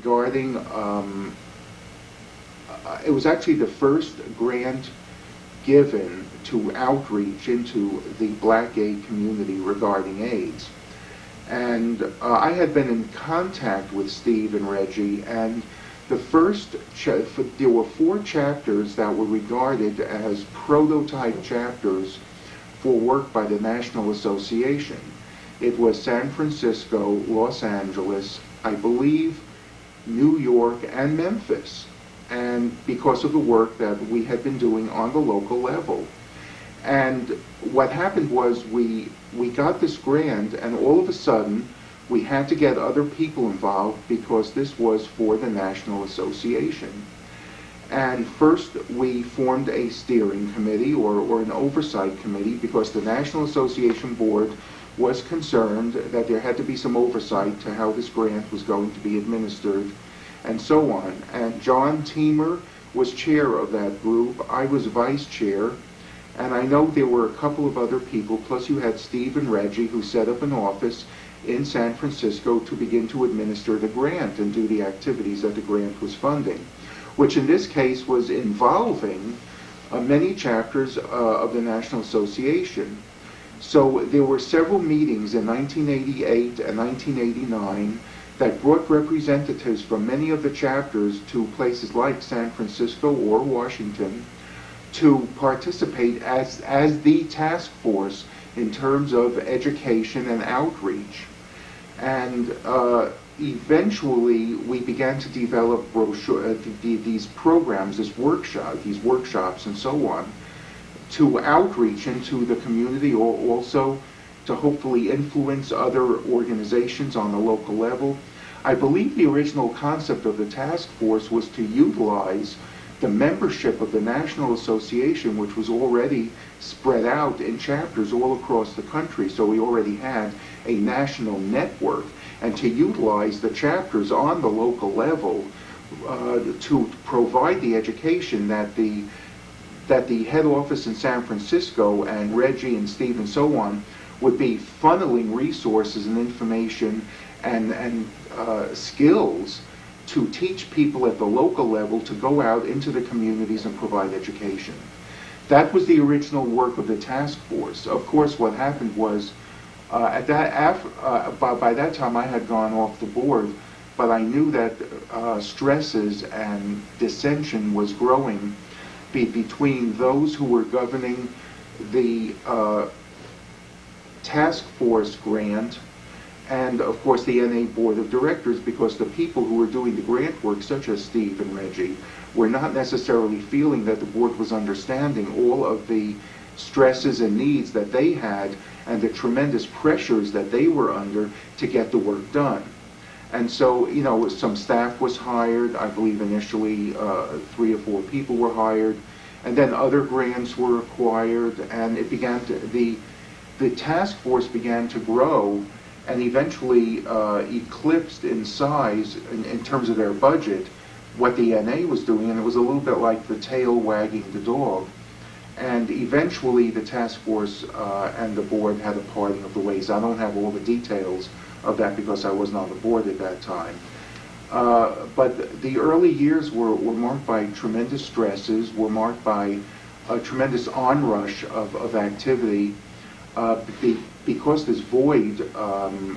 regarding, it was actually the first grant given to outreach into the black gay community regarding AIDS. And I had been in contact with Steve and Reggie, and the first, there were 4 chapters that were regarded as prototype chapters for work by the National Association. It was San Francisco, Los Angeles, I believe New York, and Memphis, and because of the work that we had been doing on the local level. And what happened was we got this grant, and all of a sudden we had to get other people involved because this was for the National Association. And first we formed a steering committee or an oversight committee because the National Association Board was concerned that there had to be some oversight to how this grant was going to be administered and so on. And John Teamer was chair of that group. I was vice chair. And I know there were a couple of other people, plus you had Steve and Reggie, who set up an office in San Francisco to begin to administer the grant and do the activities that the grant was funding, which in this case was involving many chapters of the National Association. So there were several meetings in 1988 and 1989 that brought representatives from many of the chapters to places like San Francisco or Washington to participate as the task force in terms of education and outreach. And eventually we began to develop these programs, these workshops and so on, to outreach into the community, or also to hopefully influence other organizations on the local level. I believe the original concept of the task force was to utilize the membership of the National Association, which was already spread out in chapters all across the country, so we already had a national network, and to utilize the chapters on the local level to provide the education that the head office in San Francisco and Reggie and Steve and so on would be funneling resources and information and skills to teach people at the local level to go out into the communities and provide education. That was the original work of the task force. Of course, what happened was, by that time I had gone off the board, but I knew that stresses and dissension was growing between those who were governing the task force grant and of course the NA Board of Directors, because the people who were doing the grant work, such as Steve and Reggie, were not necessarily feeling that the board was understanding all of the stresses and needs that they had and the tremendous pressures that they were under to get the work done. And so, you know, some staff was hired. I believe initially 3 or 4 people were hired, and then other grants were acquired, and it began to, the task force began to grow and eventually eclipsed in size in terms of their budget what the NA was doing, and it was a little bit like the tail wagging the dog. And eventually the task force and the board had a parting of the ways. I don't have all the details of that because I wasn't on the board at that time. But the early years were marked by tremendous stresses, were marked by a tremendous onrush of activity, because this void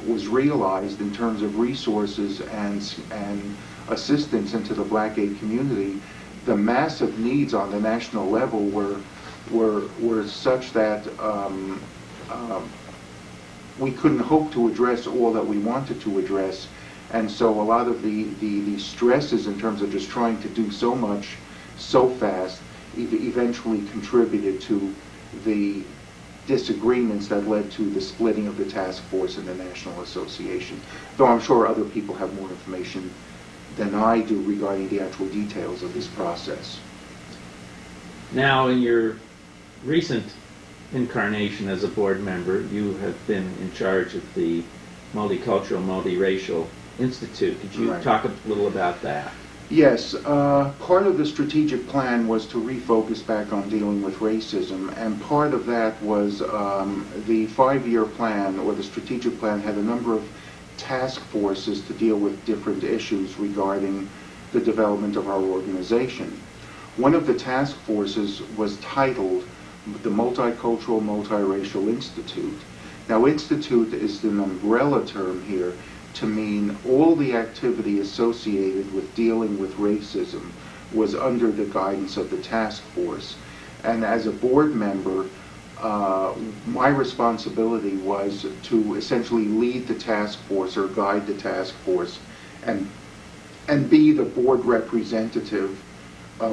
was realized in terms of resources and assistance into the black gay community. The massive needs on the national level were such that we couldn't hope to address all that we wanted to address, and so a lot of the stresses in terms of just trying to do so much so fast eventually contributed to the disagreements that led to the splitting of the task force and the National Association, though I'm sure other people have more information than I do regarding the actual details of this process. Now, in your recent incarnation as a board member, you have been in charge of the Multicultural, Multiracial Institute. Could you talk a little about that? Yes, part of the strategic plan was to refocus back on dealing with racism, and part of that was the 5-year plan, or the strategic plan, had a number of task forces to deal with different issues regarding the development of our organization. One of the task forces was titled the Multicultural Multiracial Institute. Now, institute is an umbrella term here to mean all the activity associated with dealing with racism was under the guidance of the task force. And as a board member, my responsibility was to essentially lead the task force or guide the task force and be the board representative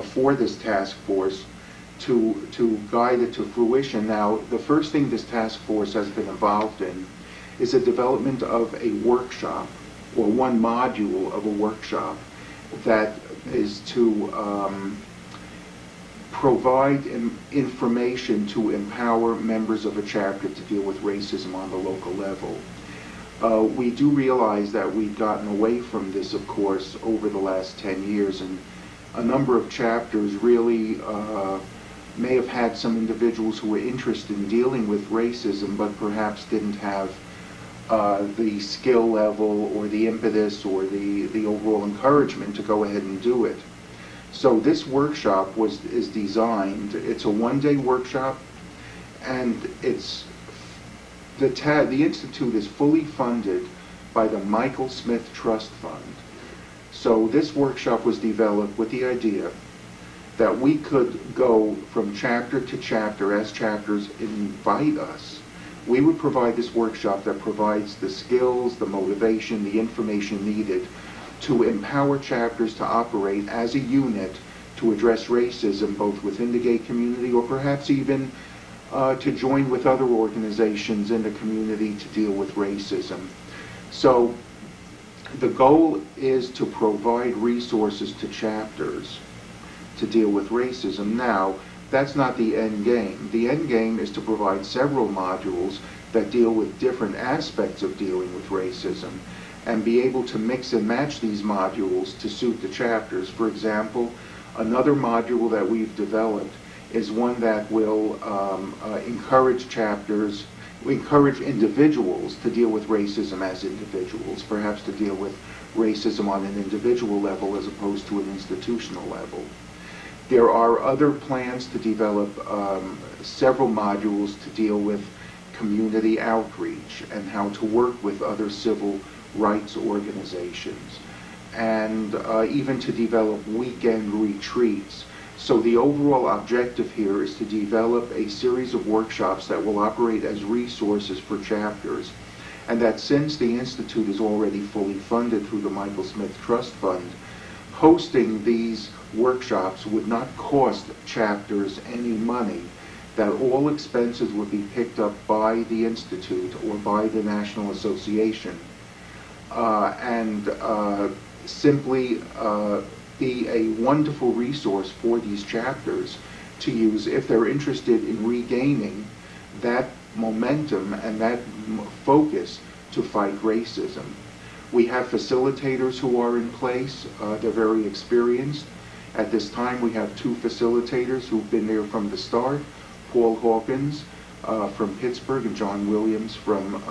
for this task force to guide it to fruition. Now, the first thing this task force has been involved in is the development of a workshop, or one module of a workshop, that is to provide information to empower members of a chapter to deal with racism on the local level. We do realize that we've gotten away from this, of course, over the last 10 years, and a number of chapters really may have had some individuals who were interested in dealing with racism, but perhaps didn't have the skill level or the impetus or the overall encouragement to go ahead and do it. So this workshop is designed, it's a one-day workshop, and the Institute is fully funded by the Michael Smith Trust Fund. So this workshop was developed with the idea that we could go from chapter to chapter as chapters invite us. We would provide this workshop that provides the skills, the motivation, the information needed to empower chapters to operate as a unit to address racism both within the gay community or perhaps even to join with other organizations in the community to deal with racism. So the goal is to provide resources to chapters to deal with racism. Now, that's not the end game. The end game is to provide several modules that deal with different aspects of dealing with racism and be able to mix and match these modules to suit the chapters. For example, another module that we've developed is one that will encourage individuals to deal with racism as individuals, perhaps to deal with racism on an individual level as opposed to an institutional level. There are other plans to develop several modules to deal with community outreach and how to work with other civil rights organizations, and even to develop weekend retreats. So the overall objective here is to develop a series of workshops that will operate as resources for chapters, and that since the Institute is already fully funded through the Michael Smith Trust Fund, hosting these workshops would not cost chapters any money, that all expenses would be picked up by the Institute or by the National Association, and simply be a wonderful resource for these chapters to use if they're interested in regaining that momentum and that focus to fight racism. We have facilitators who are in place. They're very experienced. At this time, we have two facilitators who've been there from the start, Paul Hawkins from Pittsburgh and John Williams from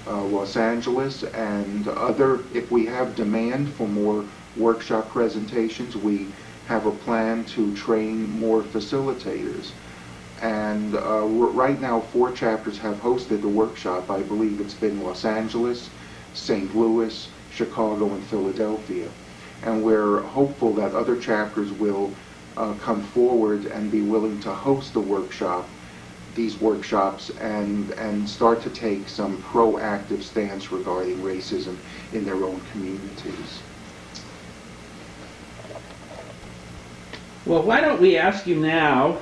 Los Angeles, and if we have demand for more workshop presentations, we have a plan to train more facilitators. And right now, 4 chapters have hosted the workshop. I believe it's been Los Angeles, St. Louis, Chicago, and Philadelphia. And we're hopeful that other chapters will come forward and be willing to host these workshops, and start to take some proactive stance regarding racism in their own communities. Well, why don't we ask you now,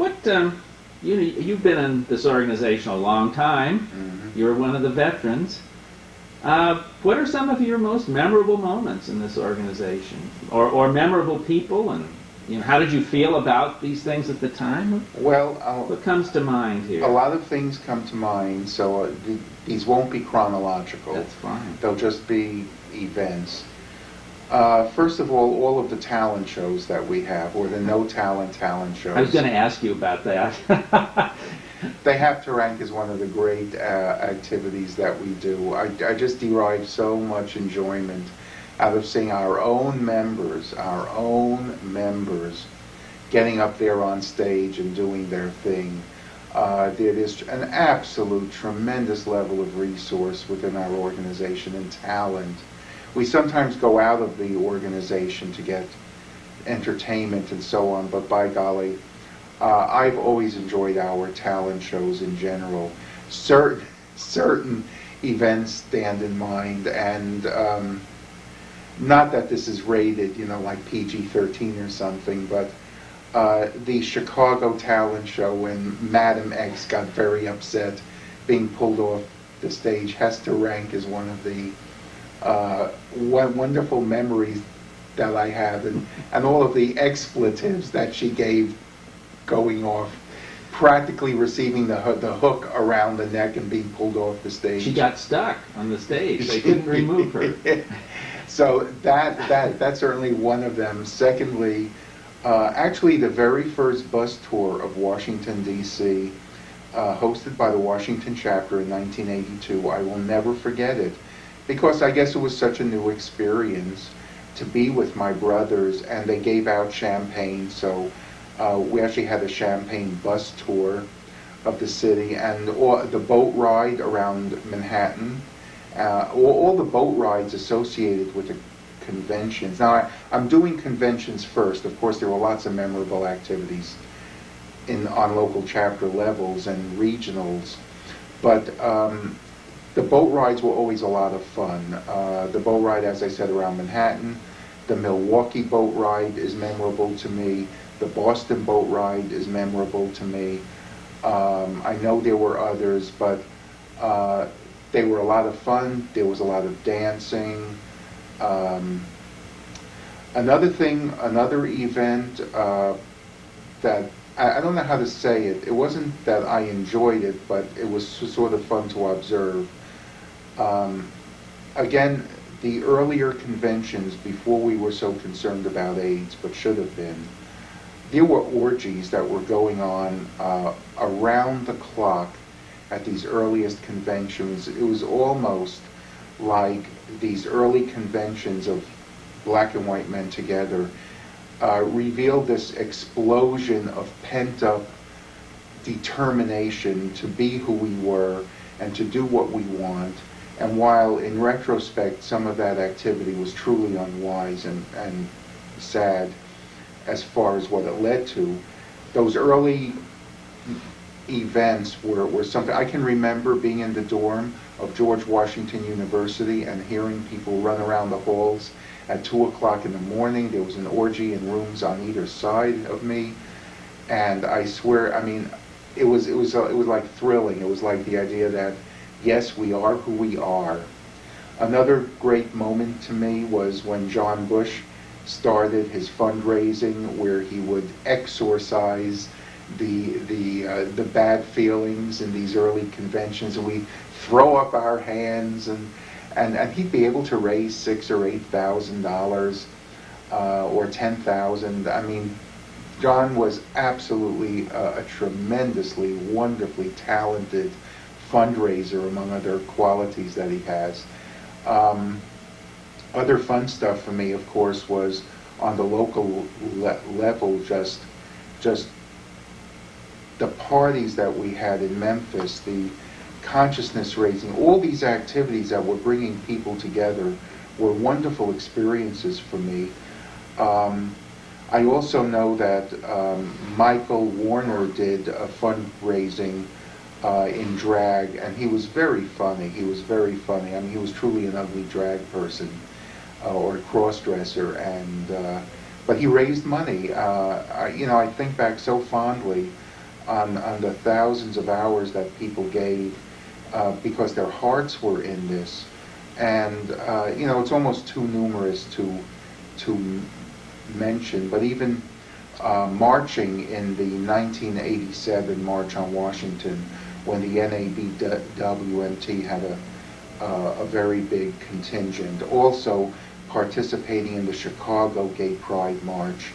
you've been in this organization a long time. Mm-hmm. You're one of the veterans. What are some of your most memorable moments in this organization, or memorable people, and how did you feel about these things at the time? Well, what comes to mind here? A lot of things come to mind, so these won't be chronological. That's fine. They'll just be events. First of all of the talent shows that we have, or the no talent shows. I was going to ask you about that. They have to rank as one of the great activities that we do. I just derive so much enjoyment out of seeing our own members, getting up there on stage and doing their thing. There is an absolute tremendous level of resource within our organization and talent. We sometimes go out of the organization to get entertainment and so on, but by golly, I've always enjoyed our talent shows in general. Certain events stand in mind, and not that this is rated, like PG-13 or something, but the Chicago talent show when Madam X got very upset being pulled off the stage has to rank as one of the wonderful memories that I have, and all of the expletives that she gave going off, practically receiving the hook around the neck and being pulled off the stage. She got stuck on the stage. They couldn't remove her. So that's certainly one of them. Secondly, actually the very first bus tour of Washington, D.C., hosted by the Washington chapter in 1982, I will never forget it, because I guess it was such a new experience to be with my brothers, and they gave out champagne, so we actually had a champagne bus tour of the city, and the boat ride around Manhattan, all the boat rides associated with the conventions. Now, I'm doing conventions first. Of course, there were lots of memorable activities on local chapter levels and regionals, but the boat rides were always a lot of fun. The boat ride, as I said, around Manhattan. The Milwaukee boat ride is memorable to me. The Boston boat ride is memorable to me. I know there were others, but they were a lot of fun. There was a lot of dancing. Another event that I don't know how to say it. It wasn't that I enjoyed it, but it was sort of fun to observe. Again, the earlier conventions, before we were so concerned about AIDS, but should have been, there were orgies that were going on around the clock at these earliest conventions. It was almost like these early conventions of black and white men together revealed this explosion of pent-up determination to be who we were and to do what we want. And while in retrospect some of that activity was truly unwise and sad as far as what it led to, those early events were something. I can remember being in the dorm of George Washington University and hearing people run around the halls at 2 o'clock in the morning. There was an orgy in rooms on either side of me, and I swear, I mean, it was like thrilling. It was like the idea that yes, we are who we are. Another great moment to me was when John Bush started his fundraising, where he would exorcise the bad feelings in these early conventions, and we throw up our hands, and he'd be able to raise $6,000 or $8,000 or $10,000. I mean, John was absolutely a tremendously, wonderfully talented fundraiser, among other qualities that he has. Other fun stuff for me, of course, was on the local level, just the parties that we had in Memphis, the consciousness raising, all these activities that were bringing people together were wonderful experiences for me. I also know that Michael Warner did a fundraising in drag, and he was very funny. I mean, he was truly an ugly drag person or a cross-dresser, but he raised money. I think back so fondly on the thousands of hours that people gave because their hearts were in this, and it's almost too numerous to mention, but even marching in the 1987 March on Washington, when the NABWMT had a very big contingent. Also participating in the Chicago Gay Pride March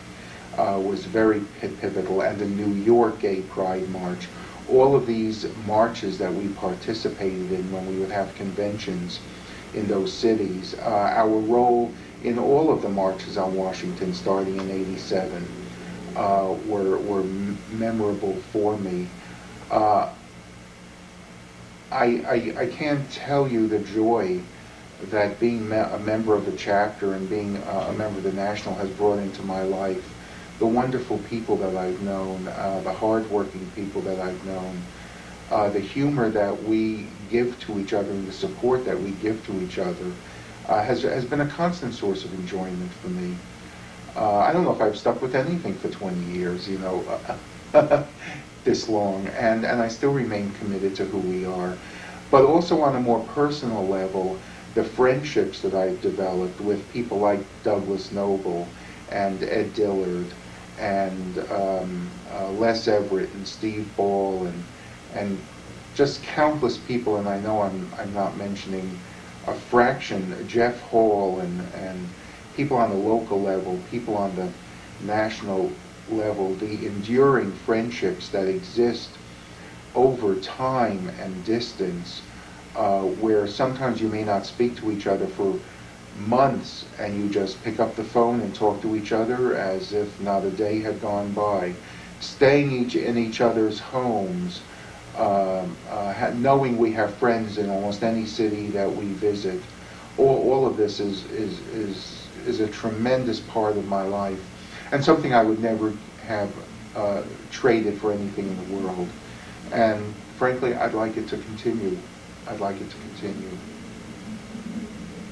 was very pivotal, and the New York Gay Pride March. all of these marches that we participated in when we would have conventions in those cities, our role in all of the marches on Washington starting in '87 were memorable for me. I can't tell you the joy that being a member of the chapter and being a member of the National has brought into my life. The wonderful people that I've known, the hardworking people that I've known, the humor that we give to each other and the support that we give to each other has been a constant source of enjoyment for me. I don't know if I've stuck with anything for 20 years, this long, and I still remain committed to who we are. But also on a more personal level, the friendships that I've developed with people like Douglas Noble and Ed Dillard and Les Everett and Steve Ball and just countless people, and I know I'm not mentioning a fraction, Jeff Hall and people on the local level, people on the national level, the enduring friendships that exist over time and distance, where sometimes you may not speak to each other for months and you just pick up the phone and talk to each other as if not a day had gone by, staying in each other's homes, knowing we have friends in almost any city that we visit. All of this is a tremendous part of my life and something I would never have traded for anything in the world. And frankly, I'd like it to continue.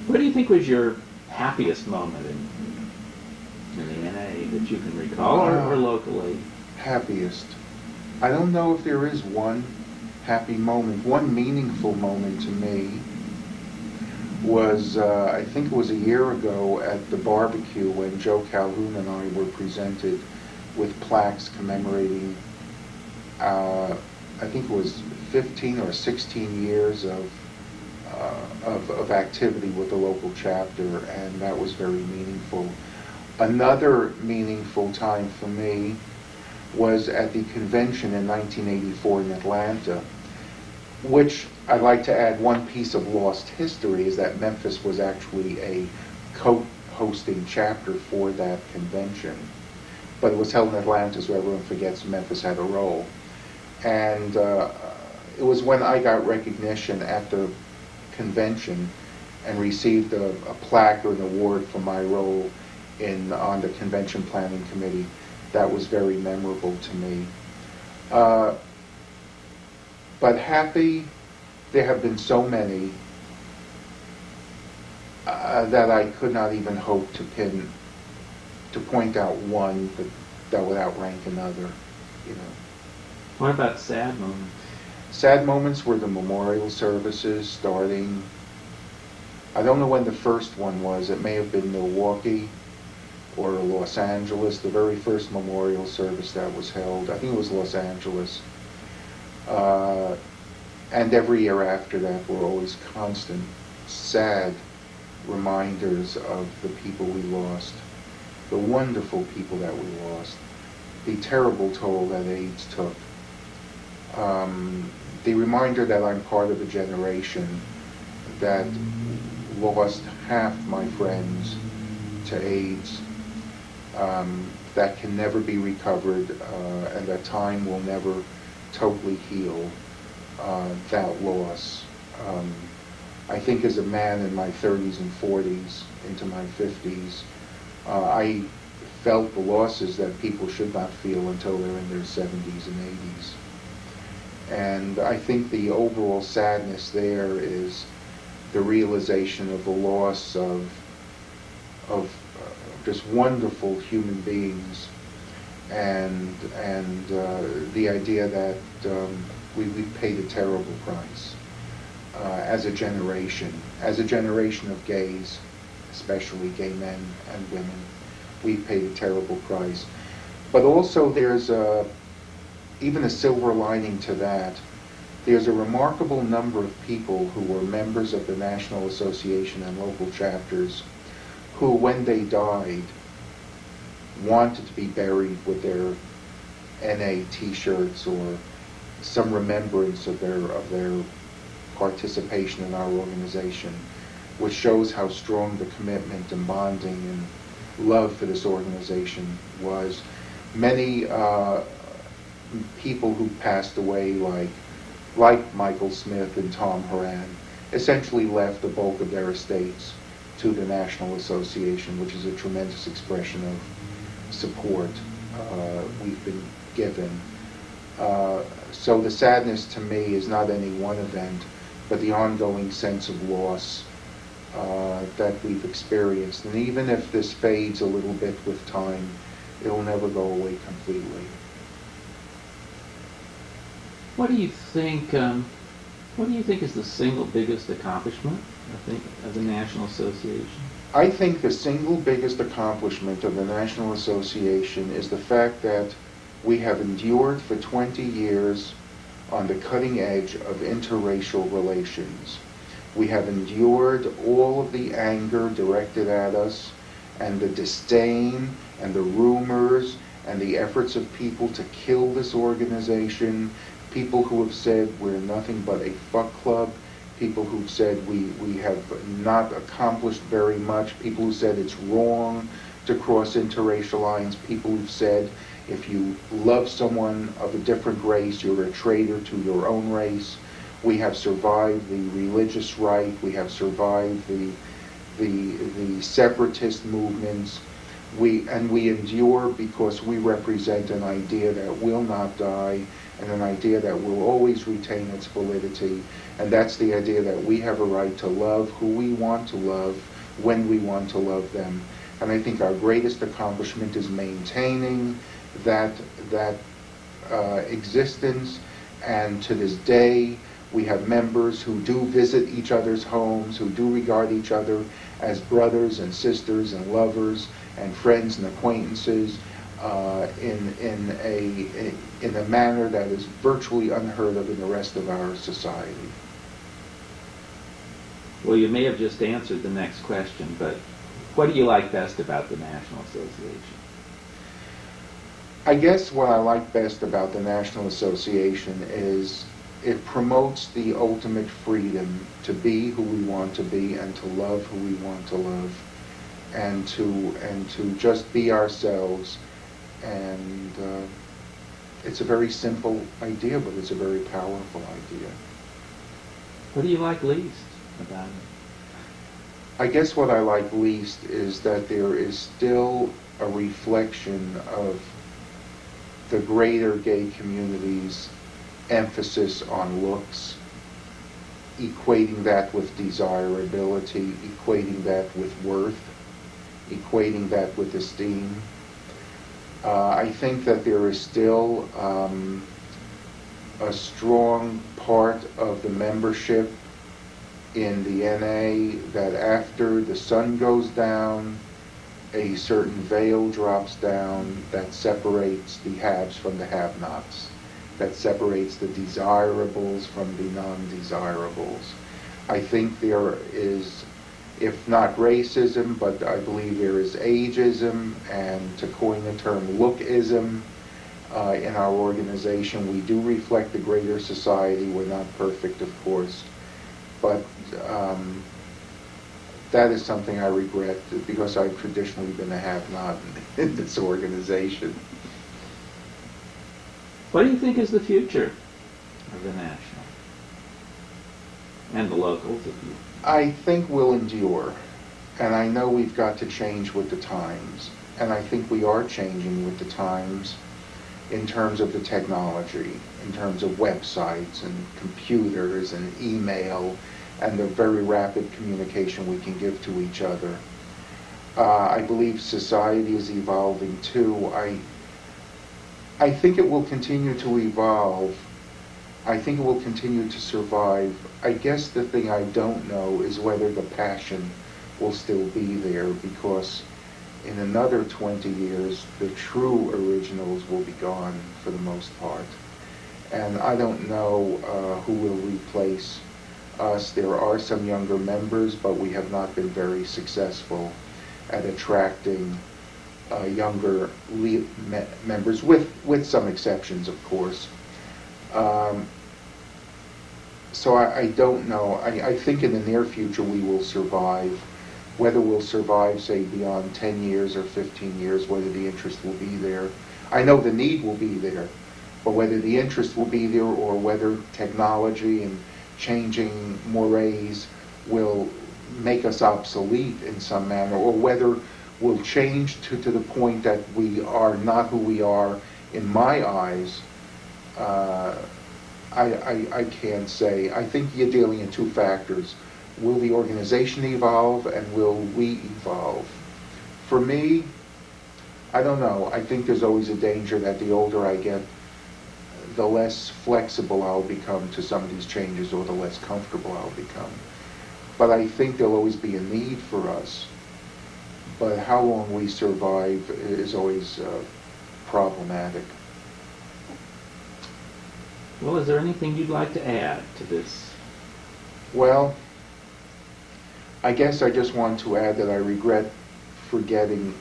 What do you think was your happiest moment in the NA that you can recall, or locally? Happiest. I don't know if there is one happy moment. One meaningful moment to me was, I think it was a year ago at the barbecue when Joe Calhoun and I were presented with plaques commemorating, I think it was 15 or 16 years of activity with the local chapter, and that was very meaningful. Another meaningful time for me was at the convention in 1984 in Atlanta, which I'd like to add one piece of lost history is that Memphis was actually a co-hosting chapter for that convention. But it was held in Atlanta, so everyone forgets Memphis had a role. And it was when I got recognition at the convention and received a plaque or an award for my role on the convention planning committee. That was very memorable to me. But happy, there have been so many that I could not even hope to point out one that would outrank another, What about sad moments? Sad moments were the memorial services starting, I don't know when the first one was, it may have been Milwaukee or Los Angeles, the very first memorial service that was held. I think it was Los Angeles. And every year after that were always constant, sad reminders of the people we lost, the wonderful people that we lost, the terrible toll that AIDS took. The reminder that I'm part of a generation that lost half my friends to AIDS, that can never be recovered, and that time will never totally heal that loss. I think as a man in my 30s and 40s, into my 50s, I felt the losses that people should not feel until they're in their 70s and 80s. And I think the overall sadness there is the realization of the loss of just wonderful human beings, and the idea that we've paid a terrible price as a generation of gays, especially gay men and women. We've paid a terrible price. But also there's even a silver lining to that. There's a remarkable number of people who were members of the National Association and local chapters who, when they died, wanted to be buried with their NA t-shirts or some remembrance of their participation in our organization, which shows how strong the commitment and bonding and love for this organization was. Many people who passed away, like Michael Smith and Tom Horan, essentially left the bulk of their estates to the National Association, which is a tremendous expression of support we've been given. So the sadness to me is not any one event, but the ongoing sense of loss that we've experienced. And even if this fades a little bit with time, it'll never go away completely. What do you think? What do you think is the single biggest accomplishment of the National Association? I think the single biggest accomplishment of the National Association is the fact that we have endured for 20 years on the cutting edge of interracial relations. We have endured all of the anger directed at us and the disdain and the rumors and the efforts of people to kill this organization, people who have said we're nothing but a fuck club, people who've said we have not accomplished very much, people who said it's wrong to cross interracial lines, people who've said if you love someone of a different race, you're a traitor to your own race. We have survived the religious right, we have survived the separatist movements. We endure because we represent an idea that will not die and an idea that will always retain its validity. And that's the idea that we have a right to love who we want to love when we want to love them. And I think our greatest accomplishment is maintaining that existence. And to this day, we have members who do visit each other's homes, who do regard each other as brothers and sisters and lovers and friends and acquaintances in a manner that is virtually unheard of in the rest of our society. Well, you may have just answered the next question, but what do you like best about the National Association? I guess what I like best about the National Association is it promotes the ultimate freedom to be who we want to be and to love who we want to love and to just be ourselves. And it's a very simple idea, but it's a very powerful idea. What do you like least about it? I guess what I like least is that there is still a reflection of the greater gay community's emphasis on looks, equating that with desirability, equating that with worth, equating that with esteem. I think that there is still a strong part of the membership in the NA that after the sun goes down, a certain veil drops down that separates the haves from the have-nots, that separates the desirables from the non-desirables. I think there is, if not racism, but I believe there is ageism, and to coin the term, lookism in our organization. We do reflect the greater society. We're not perfect, of course, but that is something I regret because I've traditionally been a have-not in this organization. What do you think is the future of the National? And the locals, if you... I think we'll endure, and I know we've got to change with the times, and I think we are changing with the times in terms of the technology, in terms of websites and computers and email and the very rapid communication we can give to each other. I believe society is evolving too. I think it will continue to evolve. I think it will continue to survive. I guess the thing I don't know is whether the passion will still be there, because in another 20 years, the true originals will be gone for the most part. And I don't know who will replace us. There are some younger members, but we have not been very successful at attracting younger members, with some exceptions, of course. Um, so I don't know. I think in the near future we will survive. Whether we'll survive, say, beyond 10 years or 15 years, whether the interest will be there. I know the need will be there, but whether the interest will be there or whether technology and changing mores will make us obsolete in some manner, or whether we'll change to the point that we are not who we are in my eyes, I can't say. I think you're dealing in two factors. Will the organization evolve and will we evolve? For me, I don't know. I think there's always a danger that the older I get, the less flexible I'll become to some of these changes, or the less comfortable I'll become. But I think there'll always be a need for us. But how long we survive is always problematic. Well, is there anything you'd like to add to this? Well, I guess I just want to add that I regret forgetting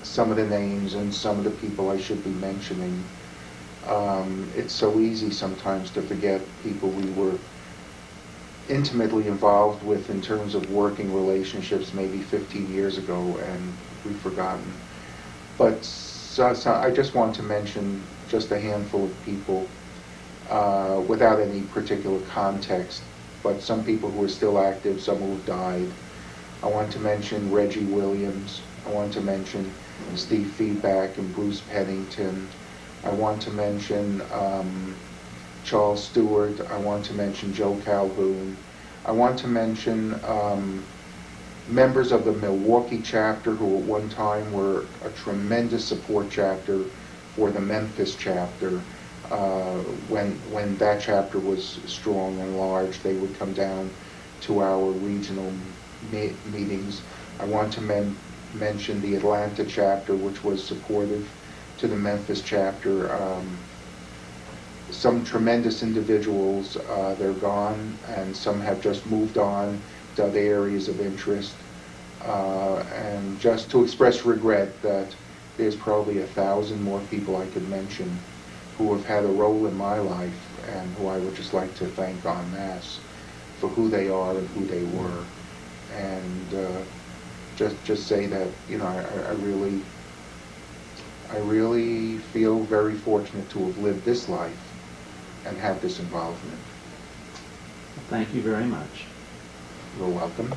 some of the names and some of the people I should be mentioning. It's so easy sometimes to forget people we were intimately involved with in terms of working relationships maybe 15 years ago, and we've forgotten. But so I just want to mention just a handful of people without any particular context, but some people who are still active, some who have died. I want to mention Reggie Williams. I want to mention Steve Feedback and Bruce Pennington. I want to mention Charles Stewart. I want to mention Joe Calhoun. I want to mention members of the Milwaukee chapter who at one time were a tremendous support chapter for the Memphis chapter. When that chapter was strong and large, they would come down to our regional meetings. I want to mention the Atlanta chapter, which was supportive to the Memphis chapter. Some tremendous individuals, they're gone, and some have just moved on to other areas of interest. And just to express regret that there's probably 1,000 more people I could mention who have had a role in my life and who I would just like to thank en masse for who they are and who they were. And just say that, you know, I really feel very fortunate to have lived this life and have this involvement. Thank you very much. You're welcome.